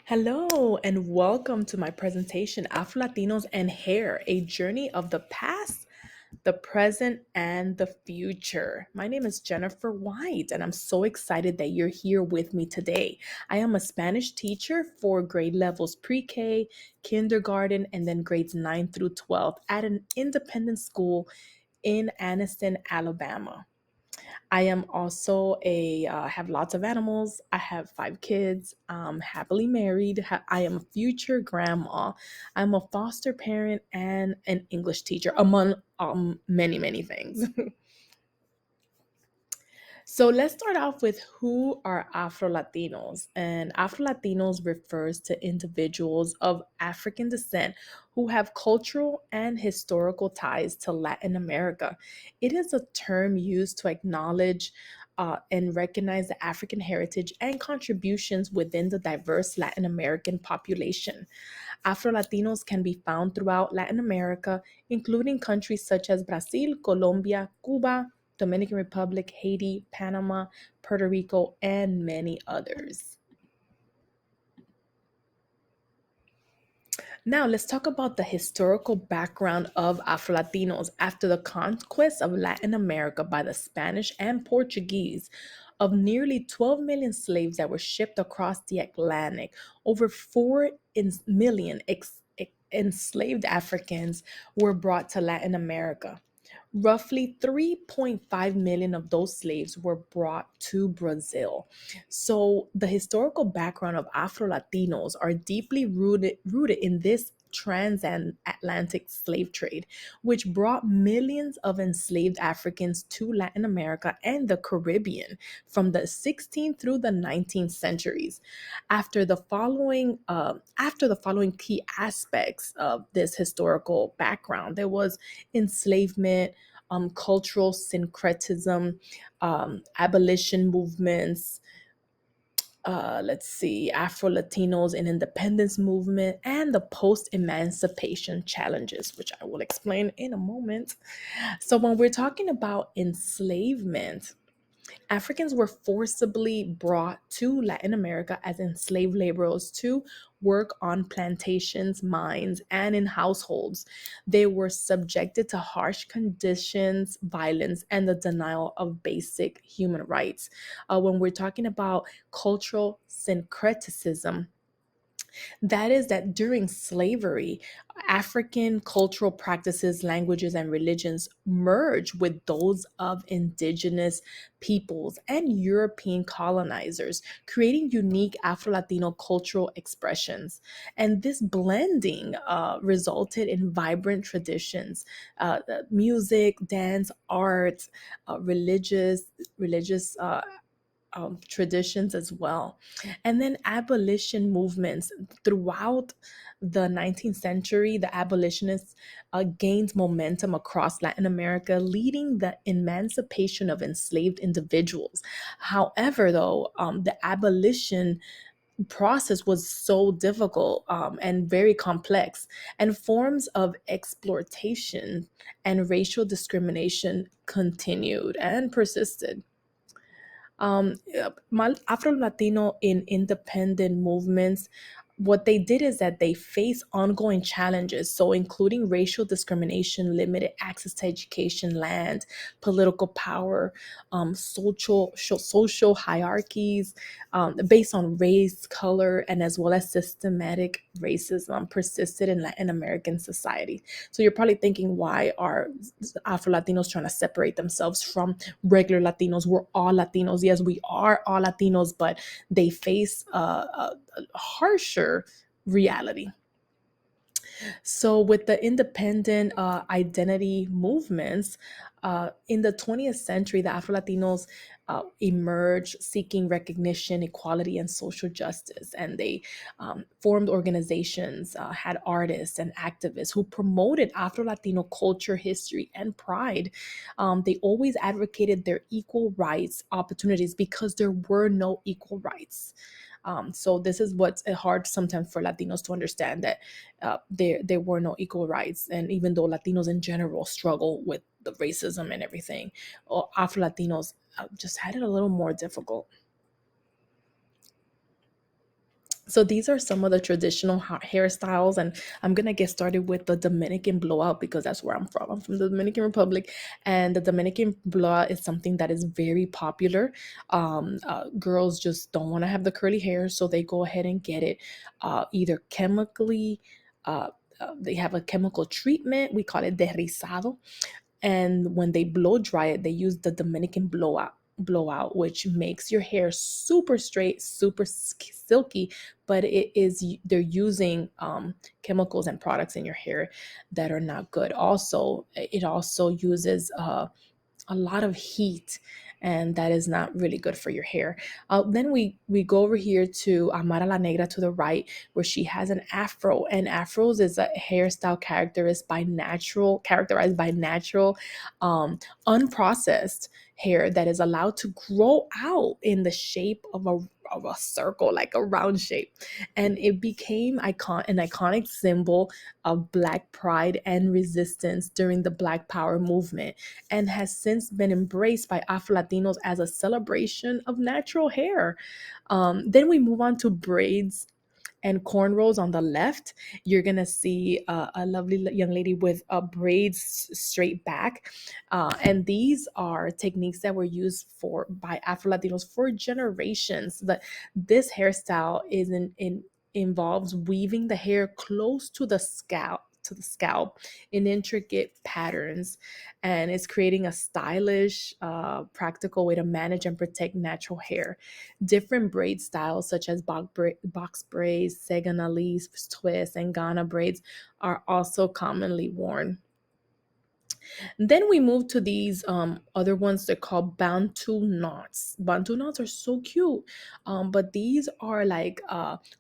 Hello, and welcome to my presentation, Afro Latinos and Hair, a journey of the past, the present, and the future. My name is Jennifer White, and I'm so excited that you're here with me today. I am a Spanish teacher for grade levels pre K, kindergarten, and then grades 9 through 12 at an independent school in Anniston, Alabama. I am also have lots of animals. I have 5 kids. Happily married. I am a future grandma. I'm a foster parent and an English teacher, among many, many things. So let's start off with who are Afro Latinos. And Afro Latinos refers to individuals of African descent who have cultural and historical ties to Latin America. It is a term used to acknowledge and recognize the African heritage and contributions within the diverse Latin American population. Afro Latinos can be found throughout Latin America, including countries such as Brazil, Colombia, Cuba, Dominican Republic, Haiti, Panama, Puerto Rico, and many others. Now, let's talk about the historical background of Afro Latinos after the conquest of Latin America by the Spanish and Portuguese. Of nearly 12 million slaves that were shipped across the Atlantic, over 4 million enslaved Africans were brought to Latin America. Roughly 3.5 million of those slaves were brought to Brazil. So the historical background of Afro Latinos are deeply rooted in this transatlantic slave trade, which brought millions of enslaved Africans to Latin America and the Caribbean from the 16th through the 19th centuries. After the following key aspects of this historical background, there was enslavement, cultural syncretism, abolition movements, let's see, Afro Latinos and independence movement, and the post emancipation challenges, which I will explain in a moment. So, when we're talking about enslavement, Africans were forcibly brought to Latin America as enslaved laborers to work on plantations, mines, and in households. They were subjected to harsh conditions, violence, and the denial of basic human rights. When we're talking about cultural syncretism, that is that during slavery, African cultural practices, languages, and religions merge with those of indigenous peoples and European colonizers, creating unique Afro Latino cultural expressions. And this blending resulted in vibrant traditions, music, dance, art, religious traditions as well. And then abolition movements throughout the 19th century, the abolitionists gained momentum across Latin America, leading the emancipation of enslaved individuals. However, though, the abolition process was so difficult and very complex, and forms of exploitation and racial discrimination continued and persisted. Afro Latino in independent movements, what they did is that they face ongoing challenges, so including racial discrimination, limited access to education, land, political power, social hierarchies based on race, color, and as well as systematic racism persisted in Latin American society. So you're probably thinking, why are Afro Latinos trying to separate themselves from regular Latinos? We're all Latinos. Yes, we are all Latinos, but they face a harsher reality. So, with the independent identity movements in the 20th century, the Afro Latinos emerged seeking recognition, equality, and social justice. And they formed organizations, had artists and activists who promoted Afro Latino culture, history, and pride. They always advocated their equal rights, opportunities, because there were no equal rights. So this is what's hard sometimes for Latinos to understand, that there were no equal rights, and even though Latinos in general struggle with the racism and everything, Afro Latinos just had it a little more difficult. So these are some of the traditional hairstyles, and I'm gonna get started with the Dominican blowout because that's where I'm from. I'm from the Dominican Republic, and the Dominican blowout is something that is very popular. Girls just don't want to have the curly hair, so they go ahead and get it either chemically. Uh, they have a chemical treatment. We call it derrizado, and when they blow dry it, they use the Dominican blowout, which makes your hair super straight, super silky. But they're using chemicals and products in your hair that are not good. Also, it also uses a lot of heat, and that is not really good for your hair. Then we go over here to Amara La Negra to the right, where she has an afro, and afros is a hairstyle characterized by natural, um, unprocessed hair that is allowed to grow out in the shape of a circle, like a round shape, and it became an iconic symbol of Black pride and resistance during the Black Power movement, and has since been embraced by Afro Latinos as a celebration of natural hair. Then we move on to braids and cornrows on the left. You're gonna see a lovely young lady with braids straight back, and these are techniques that were used for by Afro Latinos for generations. But this hairstyle involves weaving the hair close to the scalp in intricate patterns, and it's creating a stylish, practical way to manage and protect natural hair. Different braid styles, such as box braids, Seganese twists, and Ghana braids, are also commonly worn. Then we move to these other ones they're called Bantu knots. Bantu knots are so cute, but these are like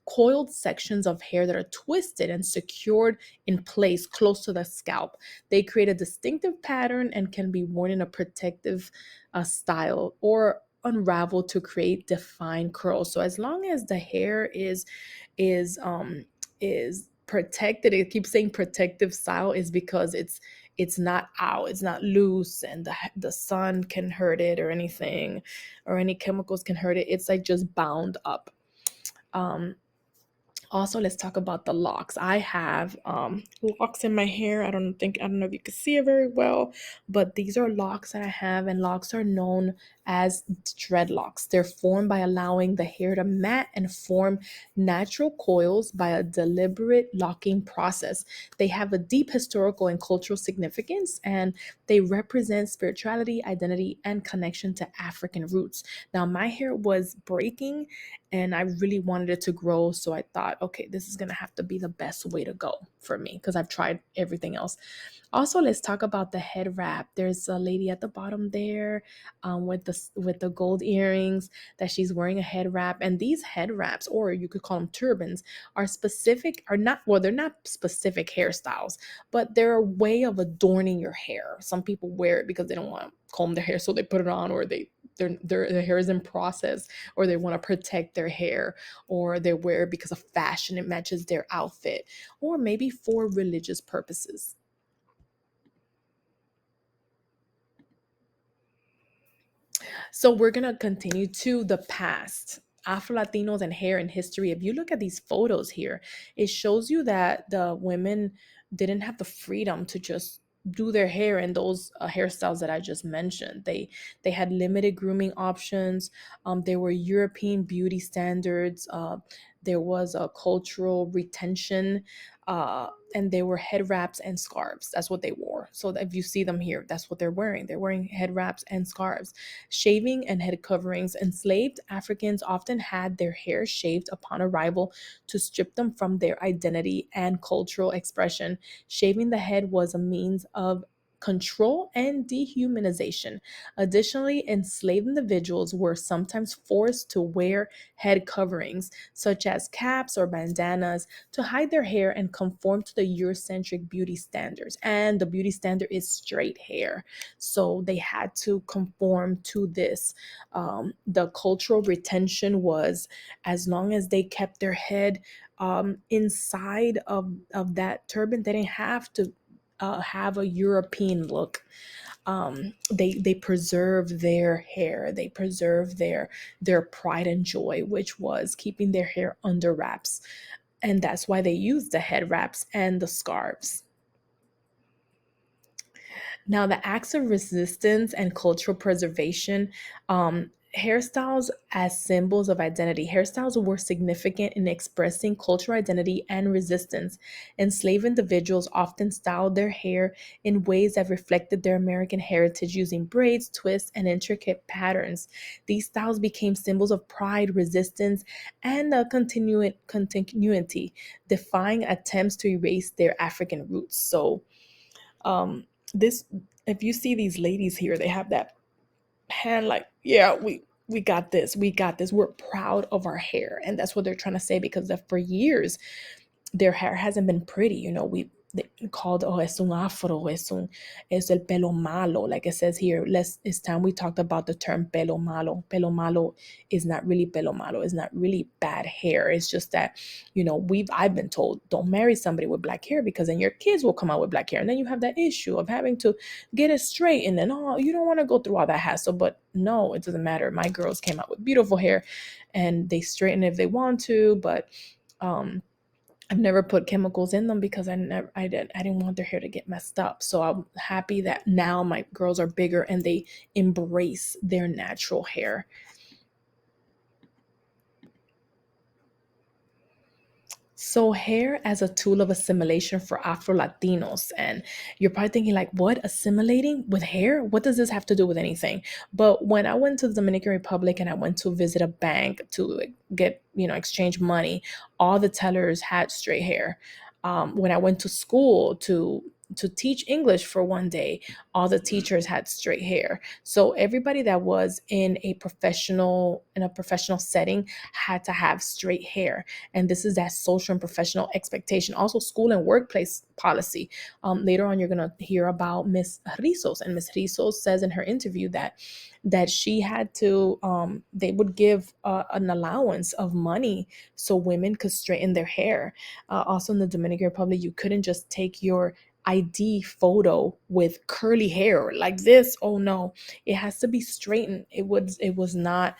coiled sections of hair that are twisted and secured in place close to the scalp. They create a distinctive pattern and can be worn in a protective style or unraveled to create defined curls. So as long as the hair is protected, it keeps saying protective style, is because it's not out, it's not loose, and the sun can hurt it or anything, or any chemicals can hurt it. It's like just bound up. um Also, let's talk about the locks. I have locks in my hair. I don't know if you can see it very well, but these are locks that I have, and locks are known as dreadlocks. They're formed by allowing the hair to mat and form natural coils by a deliberate locking process. They have a deep historical and cultural significance, and they represent spirituality, identity, and connection to African roots. Now, my hair was breaking and I really wanted it to grow. So I thought, okay, this is going to have to be the best way to go for me because I've tried everything else. Also, let's talk about the head wrap. There's a lady at the bottom there, with the gold earrings, that she's wearing a head wrap. And these head wraps, or you could call them turbans, are not, well, they're not specific hairstyles, but they're a way of adorning your hair. Some people wear it because they don't want to comb their hair, so they put it on, or their hair is in process, or they want to protect their hair, or they wear it because of fashion, it matches their outfit, or maybe for religious purposes. So we're gonna continue to the past. Afro Latinos and hair and history. If you look at these photos here, it shows you that the women didn't have the freedom to just do their hair in those hairstyles that I just mentioned. They had limited grooming options. There were European beauty standards. There was a cultural retention, and they were head wraps and scarves. That's what they wore. So if you see them here, that's what they're wearing. They're wearing head wraps and scarves. Shaving and head coverings. Enslaved Africans often had their hair shaved upon arrival to strip them from their identity and cultural expression. Shaving the head was a means of control and dehumanization. Additionally, enslaved individuals were sometimes forced to wear head coverings, such as caps or bandanas, to hide their hair and conform to the Eurocentric beauty standards. And the beauty standard is straight hair. So they had to conform to this. The cultural retention was, as long as they kept their head inside of that turban, they didn't have to. have a European look. They preserve their hair, they preserve their pride and joy, which was keeping their hair under wraps, and that's why they use the head wraps and the scarves. Now, the acts of resistance and cultural preservation, hairstyles as symbols of identity. Hairstyles were significant in expressing cultural identity and resistance. Enslaved individuals often styled their hair in ways that reflected their American heritage using braids, twists, and intricate patterns. These styles became symbols of pride, resistance, and continuity, defying attempts to erase their African roots. So, um this if you see these ladies here, they have that hand like, yeah, we got this, we got this, we're proud of our hair. And that's what they're trying to say, because for years their hair hasn't been pretty. We they called, oh, es un afro, es el pelo malo, like it says here. It's time we talked about the term pelo malo. Pelo malo is not really pelo malo. It's not really bad hair. It's just that, I've been told, don't marry somebody with black hair, because then your kids will come out with black hair, and then you have that issue of having to get it straightened, and oh, you don't want to go through all that hassle. But no, it doesn't matter. My girls came out with beautiful hair, and they straighten if they want to, but um I've never put chemicals in them, because I didn't want their hair to get messed up. So I'm happy that now my girls are bigger and they embrace their natural hair. So, hair as a tool of assimilation for Afro Latinos. And you're probably thinking, like, what? Assimilating with hair? What does this have to do with anything? But when I went to the Dominican Republic and I went to visit a bank to, like, get, exchange money, all the tellers had straight hair. When I went to school to teach English for one day, all the teachers had straight hair. So everybody that was in a professional setting had to have straight hair. And this is that social and professional expectation. Also, school and workplace policy. Later on, you're going to hear about Miss Rizos, and Miss Rizos says in her interview that she had to, they would give an allowance of money so women could straighten their hair. Also, in the Dominican Republic, you couldn't just take your ID photo with curly hair like this. Oh no, it has to be straightened. It was not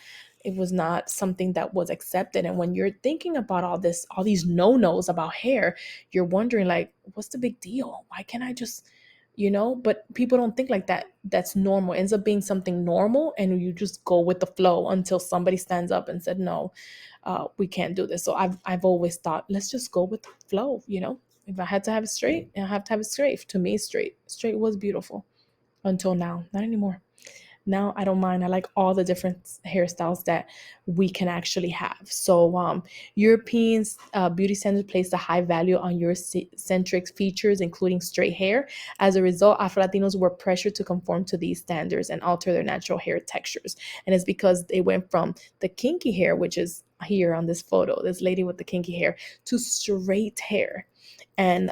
something that was accepted. And when you're thinking about all these no-nos about hair, you're wondering, like, what's the big deal? Why can't I just, but people don't think like that. That's normal. It ends up being something normal, and you just go with the flow until somebody stands up and said, no, we can't do this. So I've always thought, let's just go with the flow. If I had to have it straight, I have to have it straight. To me, straight was beautiful until now. Not anymore. Now I don't mind. I like all the different hairstyles that we can actually have. So, Europeans beauty standards placed a high value on Eurocentric features, including straight hair. As a result, Afro Latinos were pressured to conform to these standards and alter their natural hair textures. And it's because they went from the kinky hair, which is here on this photo, this lady with the kinky hair, to straight hair. And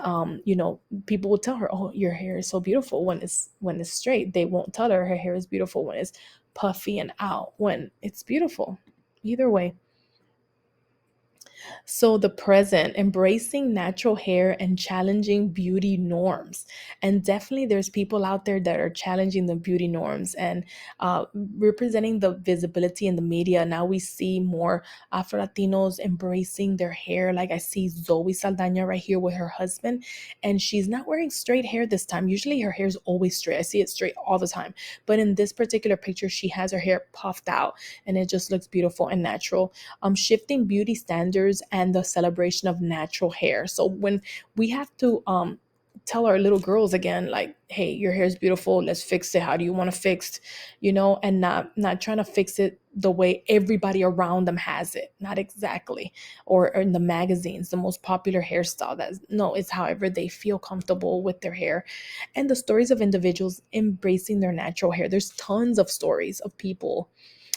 people will tell her, oh, your hair is so beautiful when it's straight. They won't tell her hair is beautiful when it's puffy and out, when it's beautiful either way. So, the present, embracing natural hair and challenging beauty norms. And definitely, there's people out there that are challenging the beauty norms and representing the visibility in the media. Now we see more Afro Latinos embracing their hair. Like, I see Zoe Saldana right here with her husband, and she's not wearing straight hair this time. Usually, her hair is always straight. I see it straight all the time. But in this particular picture, she has her hair puffed out, and it just looks beautiful and natural. Shifting beauty standards and the celebration of natural hair. So when we have to tell our little girls again, like, hey, your hair is beautiful, let's fix it. How do you want to fix, and not trying to fix it the way everybody around them has it, not exactly, or in the magazines, the most popular hairstyle. That's no, it's however they feel comfortable with their hair. And the stories of individuals embracing their natural hair. There's tons of stories of people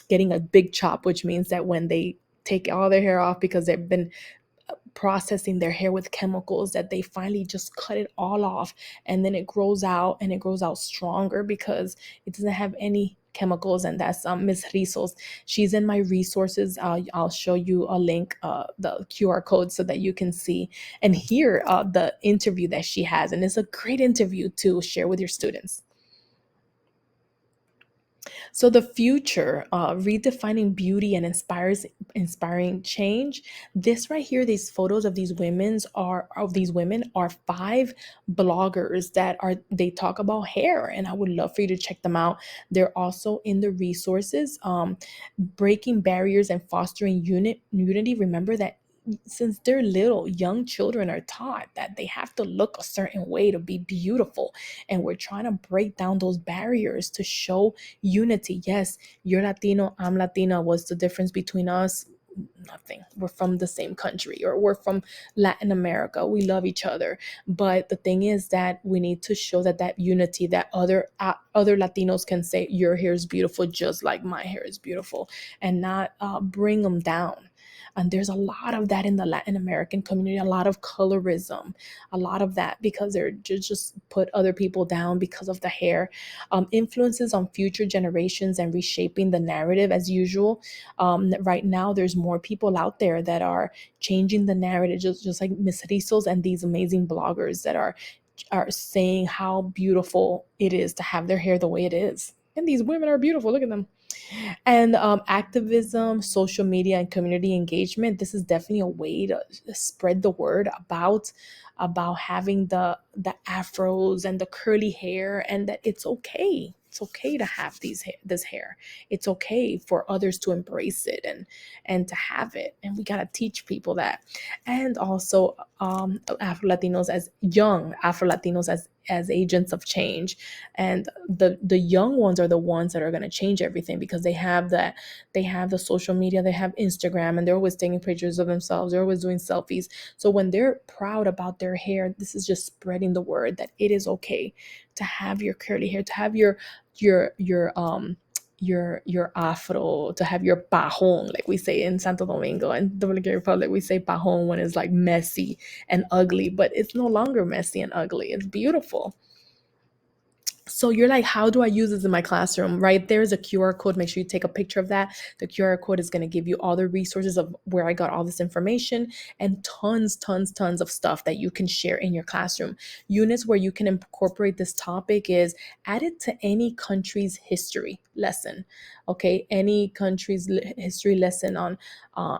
getting a big chop, which means that when they take all their hair off because they've been processing their hair with chemicals, that they finally just cut it all off, and then it grows out, and it grows out stronger because it doesn't have any chemicals, and that's Miss Rizos. She's in my resources. I'll show you a link, the QR code, so that you can see and hear the interview that she has, and it's a great interview to share with your students. So the future, redefining beauty and inspiring change. This right here, these photos of these women are five bloggers that are they talk about hair, and I would love for you to check them out. They're also in the resources. Breaking barriers and fostering unity. Remember that since they're little, young children are taught that they have to look a certain way to be beautiful. And we're trying to break down those barriers to show unity. Yes, you're Latino, I'm Latina. What's the difference between us? Nothing. We're from the same country, or we're from Latin America. We love each other. But the thing is that we need to show that unity, that other Latinos can say your hair is beautiful just like my hair is beautiful, and not bring them down. And there's a lot of that in the Latin American community, a lot of colorism, a lot of that, because they're just put other people down because of the hair. Influences on future generations and reshaping the narrative as usual. Right now, there's more people out there that are changing the narrative, just like Miss Rizos and these amazing bloggers that are saying how beautiful it is to have their hair the way it is. And these women are beautiful. Look at them. And activism, social media, and community engagement. This is definitely a way to spread the word about having the afros and the curly hair, and that it's okay. It's okay to have this hair. It's okay for others to embrace it and to have it. And we gotta teach people that. And also Afro Latinos as young Afro Latinos as agents of change. And the young ones are the ones that are going to change everything, because they have the social media, they have Instagram, and they're always taking pictures of themselves, they're always doing selfies. So when they're proud about their hair, this is just spreading the word that it is okay to have your curly hair, to have your afro, to have your pajon, like we say in Santo Domingo and Dominican Republic. We say pajon when it's like messy and ugly, but it's no longer messy and ugly. It's beautiful. So you're like, how do I use this in my classroom? Right there's a QR code. Make sure you take a picture of that. The QR code is going to give you all the resources of where I got all this information, and tons of stuff that you can share in your classroom. Units where you can incorporate this topic is add it to any country's history lesson. Okay, any country's history lesson on uh,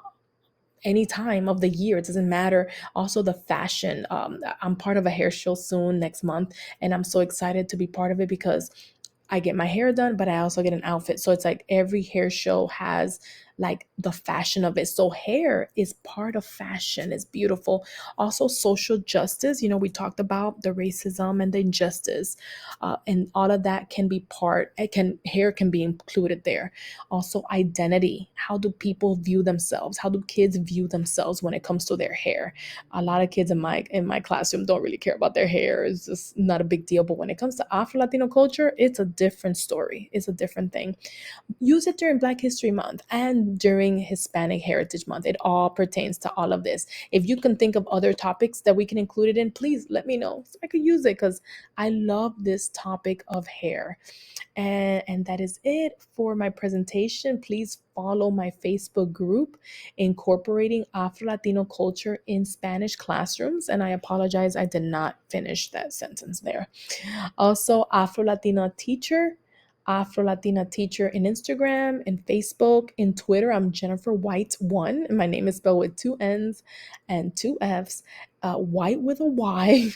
any time of the year. It doesn't matter. Also the fashion. I'm part of a hair show soon next month, and I'm so excited to be part of it because I get my hair done, but I also get an outfit. So it's like every hair show has like the fashion of it. So hair is part of fashion. It's beautiful. Also social justice. We talked about the racism and the injustice, and all of that can be hair can be included there. Also identity. How do people view themselves? How do kids view themselves when it comes to their hair? A lot of kids in my classroom don't really care about their hair. It's just not a big deal. But when it comes to Afro Latino culture, it's a different story. It's a different thing. Use it during Black History Month and during Hispanic Heritage Month. It all pertains to all of this. If you can think of other topics that we can include it in, please let me know so I could use it, because I love this topic of hair. And that is it for my presentation. Please follow my Facebook group, Incorporating Afro Latino Culture in Spanish Classrooms. And I apologize, I did not finish that sentence there. Also, Afro Latina teacher in Instagram and Facebook. In Twitter, I'm Jennifer White one. And my name is spelled with two N's and two F's. White with a Y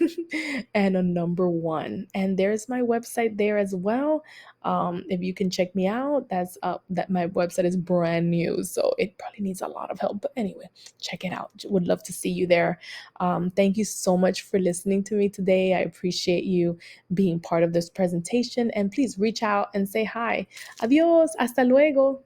and a number one. And there's my website there as well. If you can check me out, that my website is brand new, so it probably needs a lot of help. But anyway, check it out. Would love to see you there. Thank you so much for listening to me today. I appreciate you being part of this presentation, and please reach out and say hi. Adios, hasta luego.